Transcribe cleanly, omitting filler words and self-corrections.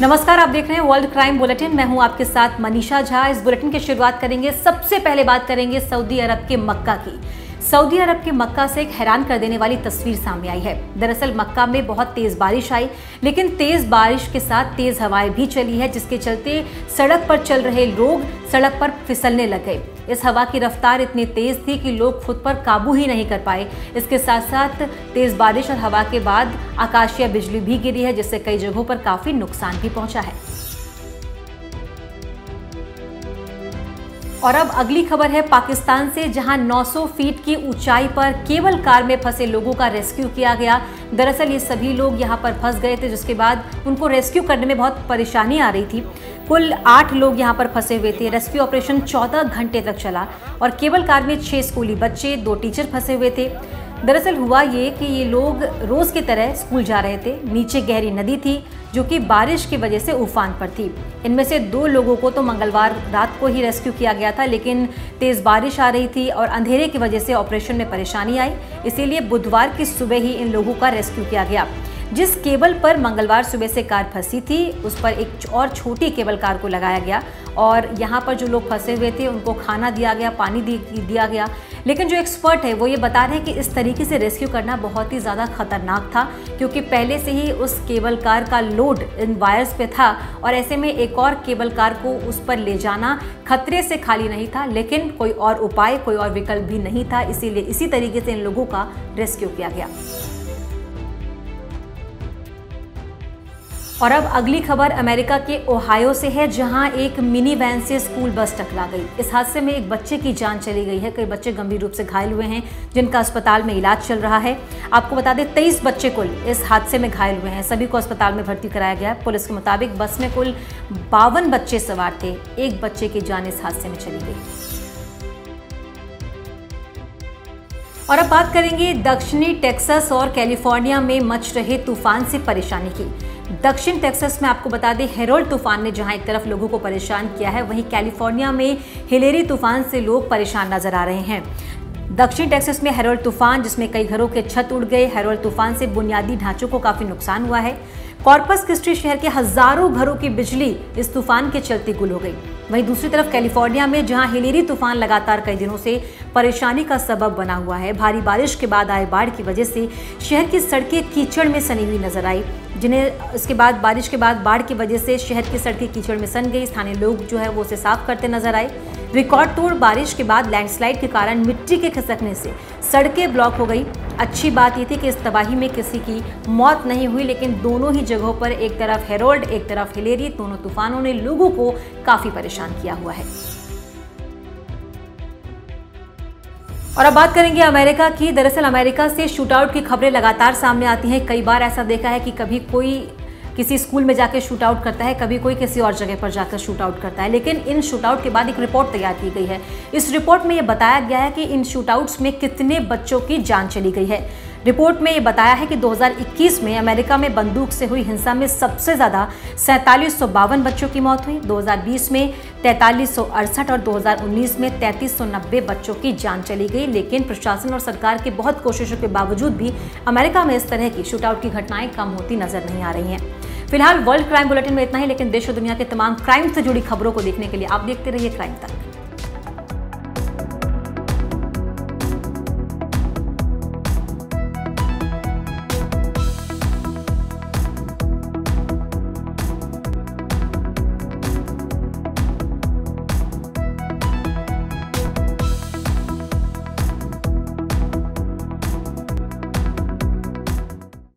नमस्कार, आप देख रहे हैं वर्ल्ड क्राइम बुलेटिन। मैं हूं आपके साथ मनीषा झा। इस बुलेटिन की शुरुआत करेंगे, सबसे पहले बात करेंगे सऊदी अरब के मक्का की। सऊदी अरब के मक्का से एक हैरान कर देने वाली तस्वीर सामने आई है। दरअसल मक्का में बहुत तेज बारिश आई, लेकिन तेज बारिश के साथ तेज हवाएं भी चली है, जिसके चलते सड़क पर चल रहे लोग सड़क पर फिसलने लग गए। इस हवा की रफ्तार इतनी तेज थी कि लोग खुद पर काबू ही नहीं कर पाए। इसके साथ साथ तेज बारिश और हवा के बाद आकाशीय बिजली भी गिरी है, जिससे कई जगहों पर काफी नुकसान भी पहुंचा है। और अब अगली खबर है पाकिस्तान से, जहां 900 फीट की ऊंचाई पर केबल कार में फंसे लोगों का रेस्क्यू किया गया। दरअसल ये सभी लोग यहां पर फंस गए थे, जिसके बाद उनको रेस्क्यू करने में बहुत परेशानी आ रही थी। कुल 8 लोग यहां पर फंसे हुए थे। रेस्क्यू ऑपरेशन 14 घंटे तक चला और केबल कार में 6 स्कूली बच्चे, 2 टीचर फंसे हुए थे। दरअसल हुआ ये कि ये लोग रोज की तरह स्कूल जा रहे थे। नीचे गहरी नदी थी जो कि बारिश की वजह से उफान पर थी। इनमें से 2 लोगों को तो मंगलवार रात को ही रेस्क्यू किया गया था, लेकिन तेज बारिश आ रही थी और अंधेरे की वजह से ऑपरेशन में परेशानी आई, इसीलिए बुधवार की सुबह ही इन लोगों का रेस्क्यू किया गया। जिस केबल पर मंगलवार सुबह से कार फंसी थी, उस पर एक और छोटी केबल कार को लगाया गया और यहाँ पर जो लोग फंसे हुए थे उनको खाना दिया गया, पानी दिया गया। लेकिन जो एक्सपर्ट है वो ये बता रहे हैं कि इस तरीके से रेस्क्यू करना बहुत ही ज़्यादा खतरनाक था, क्योंकि पहले से ही उस केबल कार का लोड इन वायर्स पे था और ऐसे में एक और केबल कार को उस पर ले जाना खतरे से खाली नहीं था। लेकिन कोई और उपाय, कोई और विकल्प भी नहीं था, इसीलिए इसी तरीके से इन लोगों का रेस्क्यू किया गया। और अब अगली खबर अमेरिका के ओहायो से है, जहां एक मिनी वैन से स्कूल बस टकरा गई। इस हादसे में एक बच्चे की जान चली गई है। कई बच्चे गंभीर रूप से घायल हुए हैं, जिनका अस्पताल में इलाज चल रहा है। आपको बता दें 23 बच्चे कुल इस हादसे में घायल हुए हैं। सभी को अस्पताल में भर्ती कराया गया है। पुलिस के मुताबिक बस में कुल 52 बच्चे सवार थे। एक बच्चे की जान इस हादसे में चली गई। और अब बात करेंगे दक्षिणी टेक्सास और कैलिफोर्निया में मच रहे तूफान से परेशानी की। दक्षिण टेक्सास में आपको बता दें हेरोल्ड तूफान ने जहां एक तरफ लोगों को परेशान किया है, वहीं कैलिफोर्निया में हिलेरी तूफान से लोग परेशान नजर आ रहे हैं। दक्षिण टेक्सास में हेरोल्ड तूफान, जिसमें कई घरों के छत उड़ गए। हेरोल्ड तूफान से बुनियादी ढांचों को काफी नुकसान हुआ है। कॉर्पस क्रिस्टी शहर के हजारों घरों की बिजली इस तूफान के चलते गुल हो गई। वहीं दूसरी तरफ कैलिफोर्निया में जहां हिलेरी तूफान लगातार कई दिनों से परेशानी का सबब बना हुआ है। भारी बारिश के बाद आए बाढ़ की वजह से शहर की सड़कें कीचड़ में सनी हुई नजर आई, जिन्हें इसके बाद बारिश के बाद बाढ़ की वजह से शहर की सड़कें कीचड़ में सन गई। स्थानीय लोग जो है वो उसे साफ करते नजर आए। रिकॉर्ड तोड़ बारिश के बाद लैंडस्लाइड के कारण मिट्टी के खिसकने से सड़कें ब्लॉक हो गई। अच्छी बात ये थी कि इस तबाही में किसी की मौत नहीं हुई, लेकिन दोनों ही जगहों पर, एक तरफ हेरोल्ड एक तरफ हिलेरी, दोनों तूफानों ने लोगों को काफी परेशान किया हुआ है। और अब बात करेंगे अमेरिका की। दरअसल अमेरिका से शूटआउट की खबरें लगातार सामने आती हैं। कई बार ऐसा देखा है कि कभी कोई किसी स्कूल में जाकर शूट आउट करता है, कभी कोई किसी और जगह पर जाकर शूट आउट करता है। लेकिन इन शूट आउट के बाद एक रिपोर्ट तैयार की गई है। इस रिपोर्ट में ये बताया गया है कि इन शूट आउट्स में कितने बच्चों की जान चली गई है। रिपोर्ट में ये बताया है कि 2021 में अमेरिका में बंदूक से हुई हिंसा में सबसे ज्यादा 4752 बच्चों की मौत हुई। 2020 में 4368 और 2019 में 3390 बच्चों की जान चली गई। लेकिन प्रशासन और सरकार की बहुत कोशिशों के बावजूद भी अमेरिका में इस तरह की शूटआउट की घटनाएं कम होती नजर नहीं आ रही हैं। फिलहाल वर्ल्ड क्राइम बुलेटिन में इतना ही, लेकिन देश और दुनिया के तमाम क्राइम से जुड़ी खबरों को देखने के लिए आप देखते रहिए क्राइम तक।